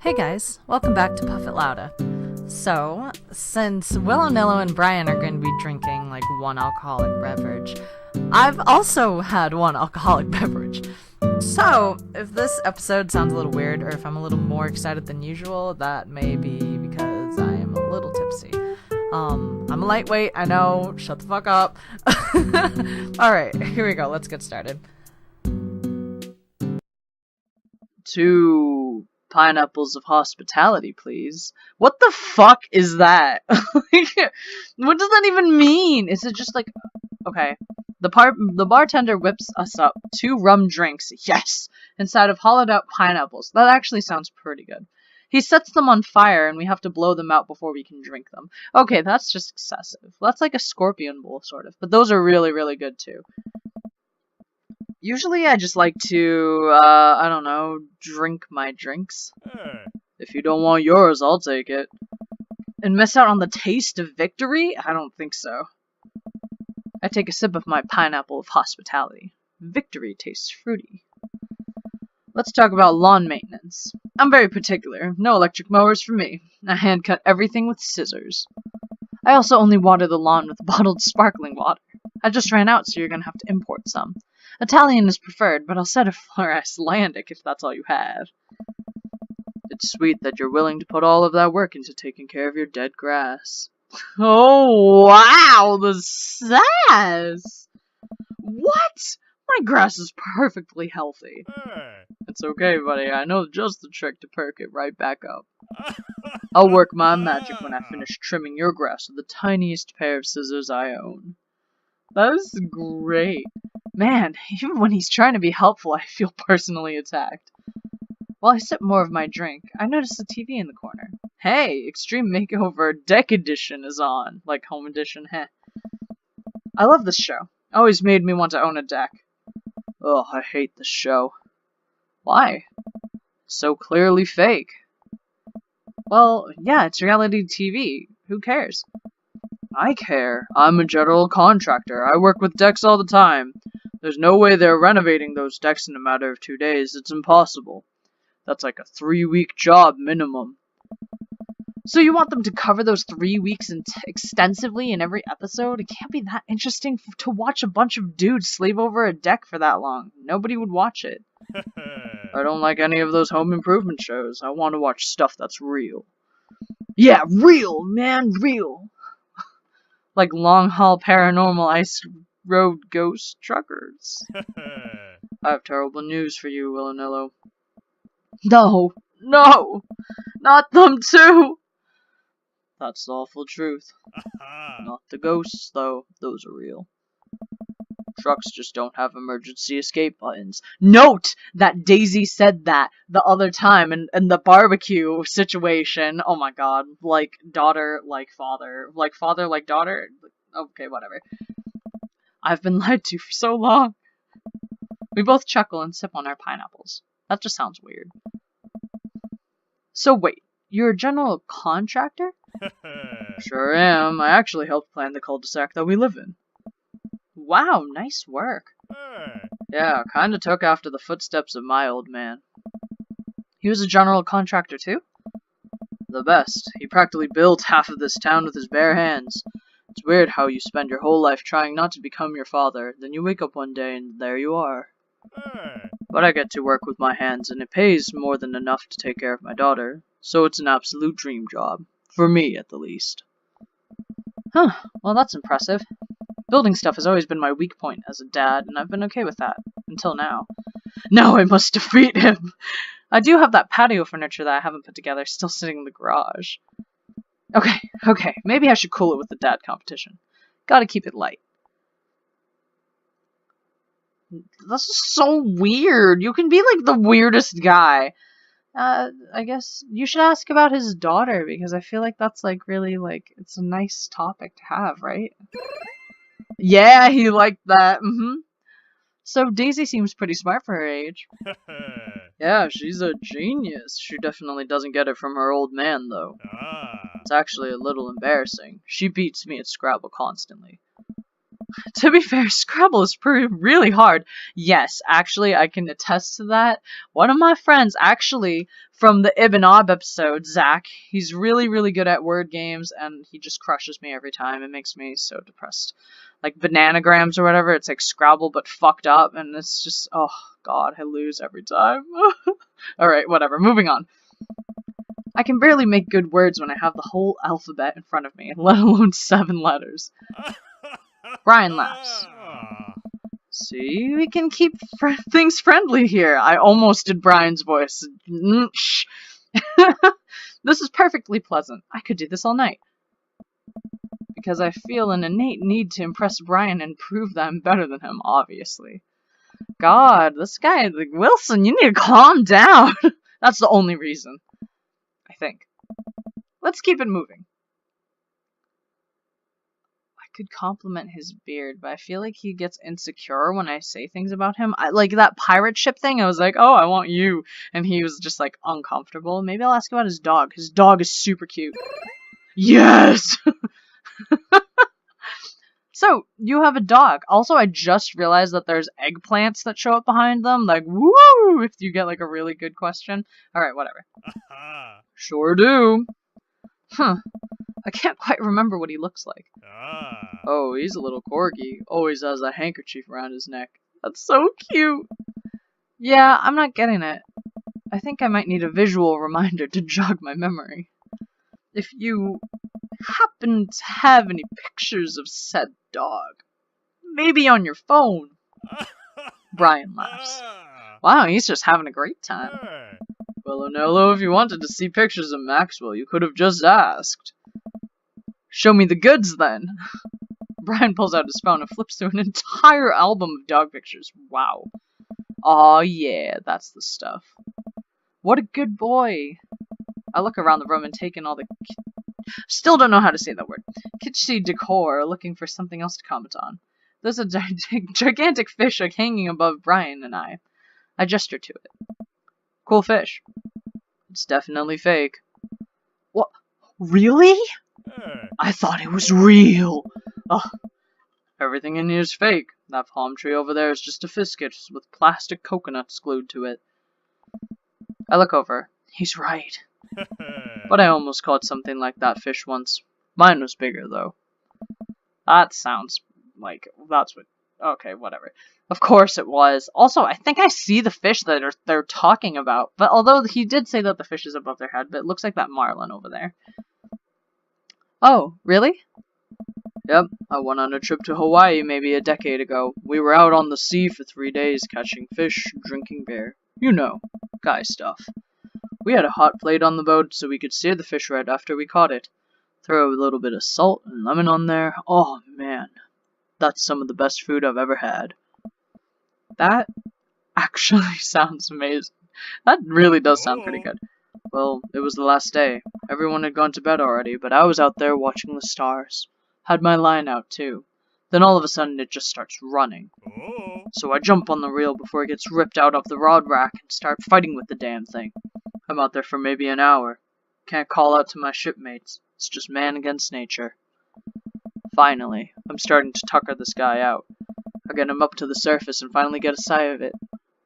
Hey guys, welcome back to Puff It Louda. So, since Willow Nillo and Brian are going to be drinking like one alcoholic beverage, I've also had one alcoholic beverage. So, if this episode sounds a little weird or if I'm a little more excited than usual, that may be because I am a little tipsy. I'm a lightweight, I know, shut the fuck up. Alright, here we go, let's get started. 2 pineapples of hospitality, please. What the fuck is that? What does that even mean? Is it just like, okay, the bartender whips us up 2 rum drinks, yes, inside of hollowed out pineapples. That actually sounds pretty good. He sets them on fire and we have to blow them out before we can drink them. Okay, that's just excessive. That's like a scorpion bowl, sort of. But those are really, really good too. Usually I just like to, I don't know, drink my drinks. If you don't want yours, I'll take it. And miss out on the taste of victory? I don't think so. I take a sip of my pineapple of hospitality. Victory tastes fruity. Let's talk about lawn maintenance. I'm very particular. No electric mowers for me. I hand cut everything with scissors. I also only water the lawn with bottled sparkling water. I just ran out, so you're gonna have to import some. Italian is preferred, but I'll settle for Icelandic if that's all you have. It's sweet that you're willing to put all of that work into taking care of your dead grass. Oh, wow, the sass! What? My grass is perfectly healthy. It's okay, buddy. I know just the trick to perk it right back up. I'll work my magic when I finish trimming your grass with the tiniest pair of scissors I own. That is great. Man, even when he's trying to be helpful, I feel personally attacked. While I sip more of my drink, I notice the TV in the corner. Hey, Extreme Makeover Deck Edition is on. Like Home Edition, heh. I love this show. Always made me want to own a deck. Ugh, I hate this show. Why? It's so clearly fake. Well, yeah, it's reality TV. Who cares? I care. I'm a general contractor. I work with decks all the time. There's no way they're renovating those decks in a matter of 2 days. It's impossible. That's like a 3-week job minimum. So you want them to cover those 3 weeks extensively in every episode? It can't be that interesting to watch a bunch of dudes slave over a deck for that long. Nobody would watch it. I don't like any of those home improvement shows. I want to watch stuff that's real. Yeah, real, man, real. Like long haul paranormal ice road ghost truckers. I have terrible news for you, Willow Nillo. No, not them too. That's the awful truth. Not the ghosts, though. Those are real. Trucks just don't have emergency escape buttons. Note that Daisy said that the other time in the barbecue situation. Oh my god. Like daughter, like father. Like father, like daughter. Okay, whatever. I've been lied to for so long. We both chuckle and sip on our pineapples. That just sounds weird. So wait, you're a general contractor? Sure am. I actually helped plan the cul-de-sac that we live in. Wow, nice work. Yeah, kinda took after the footsteps of my old man. He was a general contractor too? The best. He practically built half of this town with his bare hands. It's weird how you spend your whole life trying not to become your father, then you wake up one day and there you are. But I get to work with my hands and it pays more than enough to take care of my daughter, so it's an absolute dream job. For me, at the least. Huh, well that's impressive. Building stuff has always been my weak point as a dad, and I've been okay with that. Until now. Now I must defeat him! I do have that patio furniture that I haven't put together still sitting in the garage. Okay, maybe I should cool it with the dad competition. Gotta keep it light. This is so weird. You can be like the weirdest guy. I guess you should ask about his daughter, because I feel like that's like really like, it's a nice topic to have, right? Yeah, he liked that. So Daisy seems pretty smart for her age. Yeah, she's a genius. She definitely doesn't get it from her old man, though. It's actually a little embarrassing. She beats me at Scrabble constantly. To be fair, Scrabble is really hard. Yes, actually, I can attest to that. One of my friends, actually, from the Ibn Ob episode, Zach, he's really, really good at word games, and he just crushes me every time. It makes me so depressed. Like Bananagrams or whatever, it's like Scrabble but fucked up, and it's just, oh god, I lose every time. Alright, whatever, moving on. I can barely make good words when I have the whole alphabet in front of me, let alone 7 letters. Brian laughs. See, we can keep things friendly here. I almost did Brian's voice. Shh. This is perfectly pleasant. I could do this all night. Because I feel an innate need to impress Brian and prove that I'm better than him, obviously. God, this guy, like, Wilson, you need to calm down. That's the only reason. I think. Let's keep it moving. I could compliment his beard, but I feel like he gets insecure when I say things about him. Like that pirate ship thing, I was like, oh, I want you. And he was just like uncomfortable. Maybe I'll ask about his dog. His dog is super cute. Yes! So, you have a dog. Also, I just realized that there's eggplants that show up behind them. Like, woo! If you get like a really good question. Alright, whatever. Sure do. Huh. I can't quite remember what he looks like. Oh, he's a little corgi. Always has a handkerchief around his neck. That's so cute. Yeah, I'm not getting it. I think I might need a visual reminder to jog my memory. If you happen to have any pictures of said dog, maybe on your phone. Brian laughs. Wow, he's just having a great time. Well, Onello, if you wanted to see pictures of Maxwell, you could have just asked. Show me the goods, then. Brian pulls out his phone and flips through an entire album of dog pictures. Wow. Aw, yeah, that's the stuff. What a good boy. I look around the room and take in all the... Still don't know how to say that word. Kitschy decor, looking for something else to comment on. There's a gigantic fish hanging above Brian and I. I gesture to it. Cool fish. It's definitely fake. What? Really? I thought it was real. Ugh. Everything in here is fake. That palm tree over there is just a fiscus with plastic coconuts glued to it. I look over. He's right. But I almost caught something like that fish once. Mine was bigger, though. That sounds like... That's what... Okay, whatever. Of course it was. Also, I think I see the fish that they're talking about. But although he did say that the fish is above their head, but it looks like that marlin over there. Oh, really? Yep, I went on a trip to Hawaii maybe a decade ago. We were out on the sea for 3 days catching fish, drinking beer. You know, guy stuff. We had a hot plate on the boat so we could sear the fish right after we caught it. Throw a little bit of salt and lemon on there. Oh, man. That's some of the best food I've ever had. That actually sounds amazing. That really does sound pretty good. Well, it was the last day. Everyone had gone to bed already, but I was out there watching the stars. Had my line out, too. Then all of a sudden it just starts running. So I jump on the reel before it gets ripped out of the rod rack and start fighting with the damn thing. I'm out there for maybe an hour. Can't call out to my shipmates. It's just man against nature. Finally, I'm starting to tucker this guy out. I get him up to the surface and finally get a sight of it.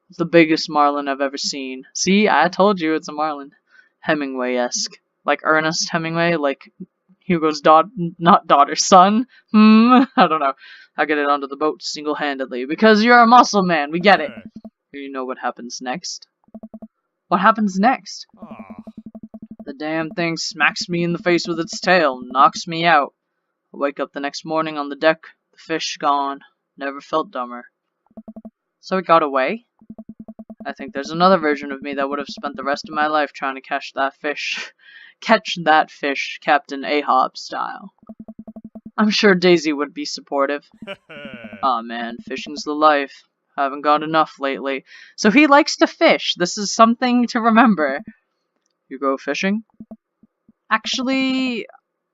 It's the biggest marlin I've ever seen. See, I told you it's a marlin. Hemingway-esque. Like Ernest Hemingway, like Hugo's son. I don't know. I get it onto the boat single-handedly, because you're a muscle man, we get it. You know what happens next? What happens next? The damn thing smacks me in the face with its tail, knocks me out. I wake up the next morning on the deck, the fish gone. Never felt dumber. So it got away? I think there's another version of me that would have spent the rest of my life trying to catch that fish. Catch that fish, Captain Ahab style. I'm sure Daisy would be supportive. Aw man, fishing's the life. I haven't got enough lately. So he likes to fish. This is something to remember. You go fishing? Actually,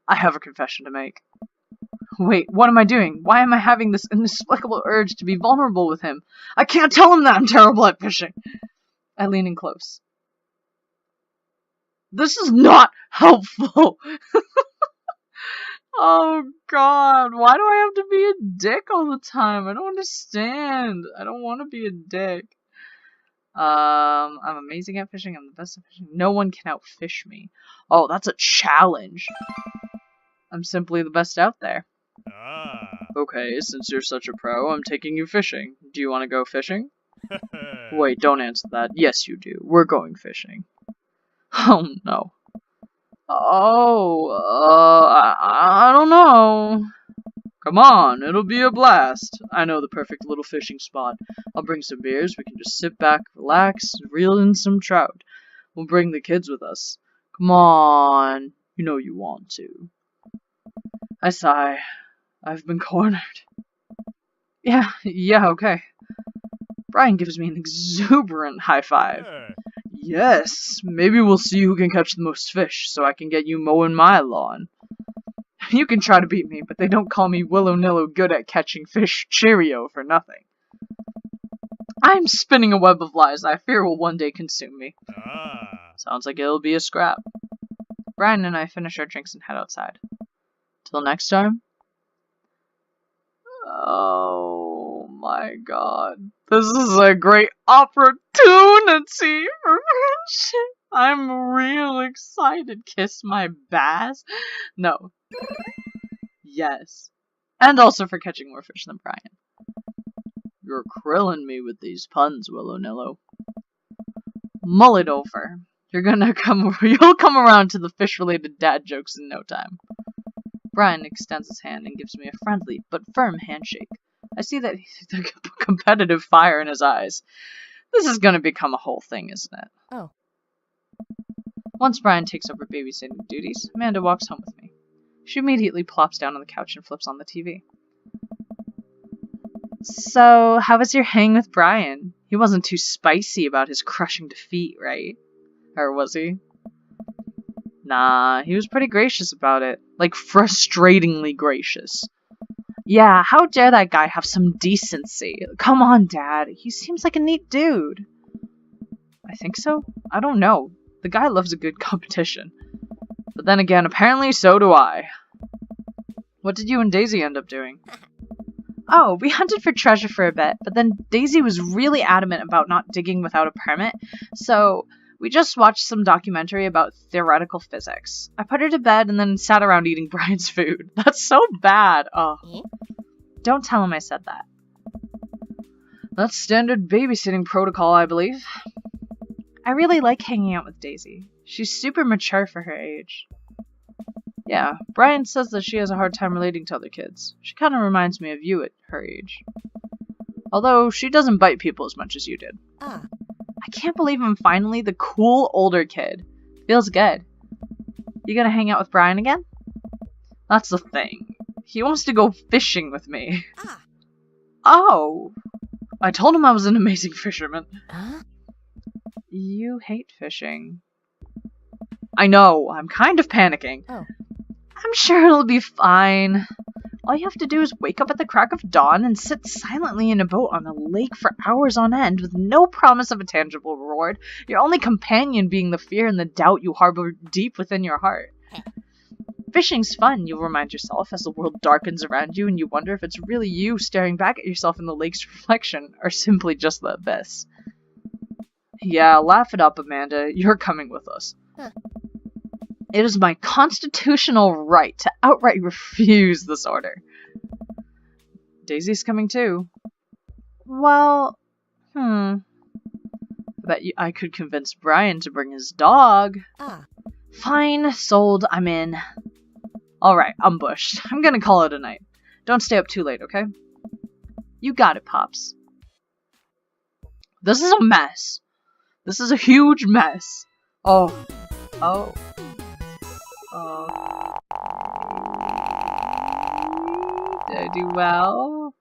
I have a confession to make. Wait, what am I doing? Why am I having this inexplicable urge to be vulnerable with him? I can't tell him that I'm terrible at fishing. I lean in close. This is not helpful. Oh god, why do I have to be a dick all the time? I don't understand. I don't want to be a dick. I'm amazing at fishing. I'm the best at fishing. No one can outfish me. Oh, that's a challenge. I'm simply the best out there. Okay, since you're such a pro, I'm taking you fishing. Do you want to go fishing? Wait, don't answer that. Yes, you do. We're going fishing. Oh, no. Oh, I don't know. Come on, it'll be a blast. I know the perfect little fishing spot. I'll bring some beers. We can just sit back, relax, reel in some trout. We'll bring the kids with us. Come on. You know you want to. I sigh. I've been cornered. Yeah, okay. Brian gives me an exuberant high five. Yes, maybe we'll see who can catch the most fish, so I can get you mowing my lawn. You can try to beat me, but they don't call me Willow Nillow good at catching fish Cheerio for nothing. I'm spinning a web of lies I fear will one day consume me. Sounds like it'll be a scrap. Brian and I finish our drinks and head outside. Till next time. Oh my god. This is a great opportunity for friendship. I'm real excited. Kiss my bass. No. Yes. And also for catching more fish than Brian. You're krilling me with these puns, Willow Nillow. Mull it over. You'll come around to the fish-related dad jokes in no time. Brian extends his hand and gives me a friendly but firm handshake. I see that the competitive fire in his eyes. This is gonna become a whole thing, isn't it? Oh. Once Brian takes over babysitting duties, Amanda walks home with me. She immediately plops down on the couch and flips on the TV. So, how was your hang with Brian? He wasn't too spicy about his crushing defeat, right? Or was he? Nah, he was pretty gracious about it. Like, frustratingly gracious. Yeah, how dare that guy have some decency? Come on, Dad. He seems like a neat dude. I think so? I don't know. The guy loves a good competition. But then again, apparently so do I. What did you and Daisy end up doing? Oh, we hunted for treasure for a bit, but then Daisy was really adamant about not digging without a permit, so we just watched some documentary about theoretical physics. I put her to bed and then sat around eating Brian's food. That's so bad. Oh. Don't tell him I said that. That's standard babysitting protocol, I believe. I really like hanging out with Daisy. She's super mature for her age. Yeah, Brian says that she has a hard time relating to other kids. She kind of reminds me of you at her age. Although, she doesn't bite people as much as you did. I can't believe I'm finally the cool older kid. Feels good. You gonna hang out with Brian again? That's the thing. He wants to go fishing with me. Oh! I told him I was an amazing fisherman. You hate fishing. I know, I'm kind of panicking. Oh. I'm sure it'll be fine. All you have to do is wake up at the crack of dawn and sit silently in a boat on a lake for hours on end with no promise of a tangible reward, your only companion being the fear and the doubt you harbor deep within your heart. Fishing's fun, you'll remind yourself as the world darkens around you and you wonder if it's really you staring back at yourself in the lake's reflection or simply just the abyss. Yeah, laugh it up, Amanda. You're coming with us. It is my constitutional right to outright refuse this order. Daisy's coming too. Well, I bet I could convince Brian to bring his dog. Fine, sold, I'm in. Alright, I'm bushed. I'm gonna call it a night. Don't stay up too late, okay? You got it, Pops. This is a mess. This is a huge mess. Oh. Did I do well?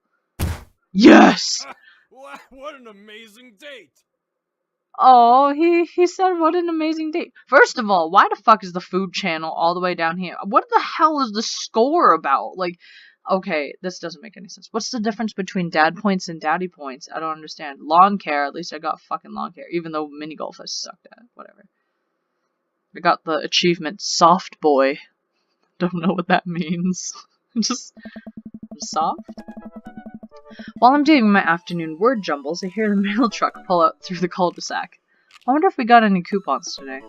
Yes! What an amazing date! Oh, he said what an amazing date. First of all, why the fuck is the food channel all the way down here? What the hell is the score about? Like, okay, this doesn't make any sense. What's the difference between dad points and daddy points? I don't understand. Lawn care, at least I got fucking lawn care, even though mini golf I sucked at. Whatever. I got the achievement soft boy. don't know what that means. Just soft? While I'm doing my afternoon word jumbles, I hear the mail truck pull out through the cul-de-sac. I wonder if we got any coupons today.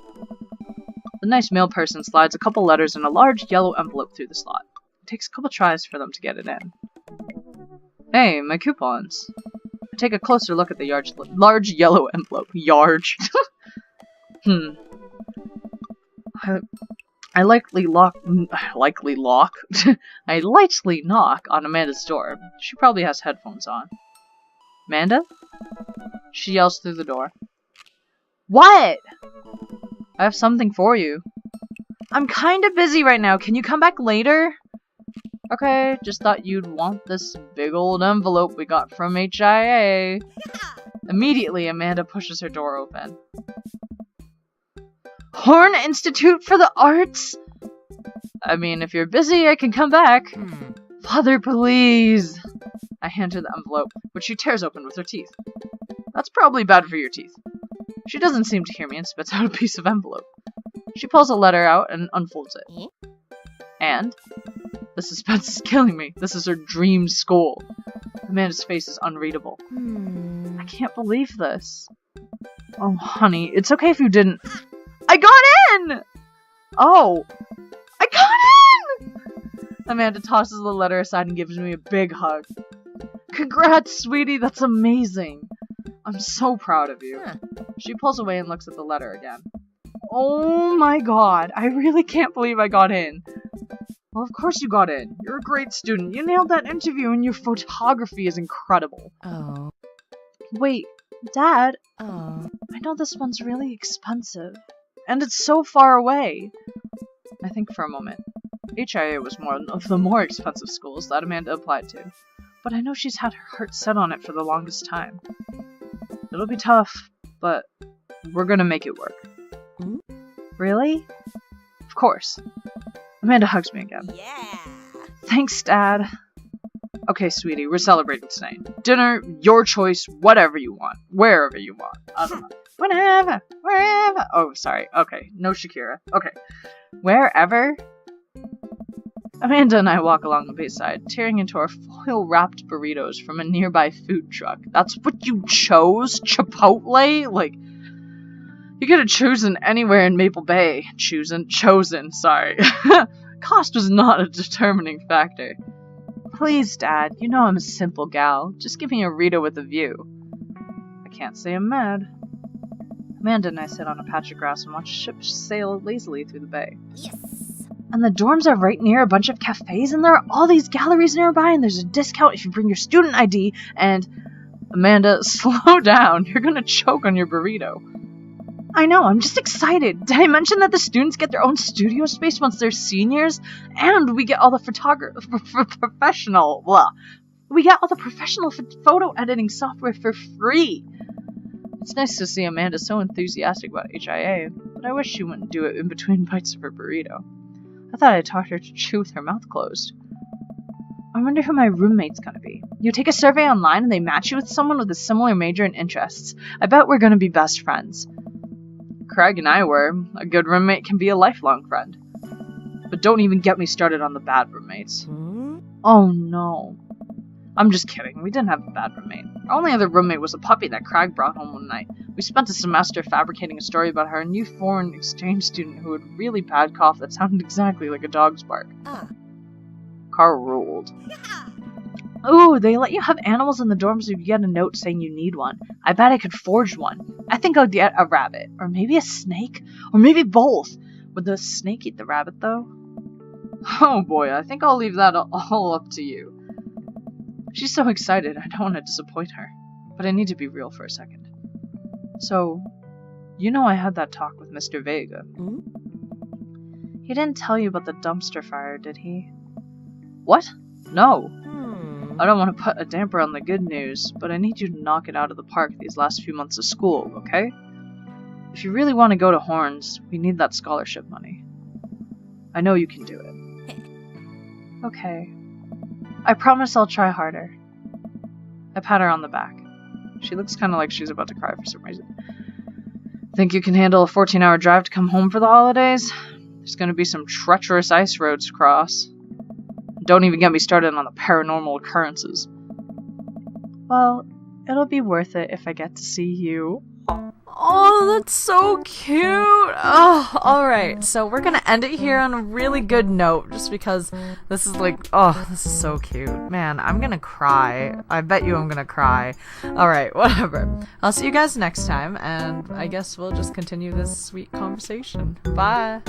The nice mail person slides a couple letters in a large yellow envelope through the slot. It takes a couple tries for them to get it in. Hey, my coupons. I take a closer look at the large yellow envelope. Yarge. I lightly knock on Amanda's door. She probably has headphones on. Amanda? She yells through the door. What? I have something for you. I'm kinda busy right now. Can you come back later? Okay, just thought you'd want this big old envelope we got from HIA. Immediately, Amanda pushes her door open. Horn Institute for the Arts? I mean, if you're busy, I can come back. Father, please. I hand her the envelope, which she tears open with her teeth. That's probably bad for your teeth. She doesn't seem to hear me and spits out a piece of envelope. She pulls a letter out and unfolds it. And? The suspense is killing me. This is her dream school. Amanda's face is unreadable. I can't believe this. Oh, honey, it's okay if you didn't. I got in! Oh. I got in! Amanda tosses the letter aside and gives me a big hug. Congrats, sweetie, that's amazing. I'm so proud of you. She pulls away and looks at the letter again. Oh my god, I really can't believe I got in. Well, of course you got in. You're a great student. You nailed that interview and your photography is incredible. Oh. Wait, Dad? Oh. I know this one's really expensive. And it's so far away. I think for a moment. HIA was one of the more expensive schools that Amanda applied to. But I know she's had her heart set on it for the longest time. It'll be tough, but we're gonna make it work. Really? Of course. Amanda hugs me again. Yeah. Thanks, Dad. Okay, sweetie, we're celebrating tonight. Dinner, your choice, whatever you want. Wherever you want. I don't know. Whenever, wherever. Oh, sorry. Okay, no Shakira. Okay. Wherever? Amanda and I walk along the bayside, tearing into our foil-wrapped burritos from a nearby food truck. That's what you chose? Chipotle? Like, you could have chosen anywhere in Maple Bay. Chosen, sorry. Cost was not a determining factor. Please, Dad, you know I'm a simple gal. Just give me a Rita with a view. I can't say I'm mad. Amanda and I sit on a patch of grass and watch ships sail lazily through the bay. Yes! And the dorms are right near a bunch of cafes, and there are all these galleries nearby, and there's a discount if you bring your student ID, and... Amanda, slow down. You're gonna choke on your burrito. I know, I'm just excited. Did I mention that the students get their own studio space once they're seniors? And we get all the professional photo editing software for free. It's nice to see Amanda so enthusiastic about HIA, but I wish she wouldn't do it in between bites of her burrito. I thought I taught her to chew with her mouth closed. I wonder who my roommate's gonna be. You take a survey online and they match you with someone with a similar major and interests. I bet we're gonna be best friends. Craig and I were. A good roommate can be a lifelong friend. But don't even get me started on the bad roommates. Oh no. I'm just kidding. We didn't have a bad roommate. Our only other roommate was a puppy that Craig brought home one night. We spent a semester fabricating a story about her new foreign exchange student who had a really bad cough that sounded exactly like a dog's bark. Car ruled. Ooh, they let you have animals in the dorms if you get a note saying you need one. I bet I could forge one. I think I'll get a rabbit. Or maybe a snake? Or maybe both. Would the snake eat the rabbit, though? Oh boy, I think I'll leave that all up to you. She's so excited, I don't want to disappoint her. But I need to be real for a second. So, you know I had that talk with Mr. Vega. He didn't tell you about the dumpster fire, did he? What? No. I don't want to put a damper on the good news, but I need you to knock it out of the park these last few months of school, okay? If you really want to go to Horns, we need that scholarship money. I know you can do it. Okay. I promise I'll try harder. I pat her on the back. She looks kind of like she's about to cry for some reason. Think you can handle a 14-hour drive to come home for the holidays? There's gonna be some treacherous ice roads to cross. Don't even get me started on the paranormal occurrences. Well, it'll be worth it if I get to see you. Oh, that's so cute. Oh, alright. So we're gonna end it here on a really good note, just because this is like, oh, this is so cute. Man, I'm gonna cry. I bet you I'm gonna cry. Alright, whatever. I'll see you guys next time, and I guess we'll just continue this sweet conversation. Bye.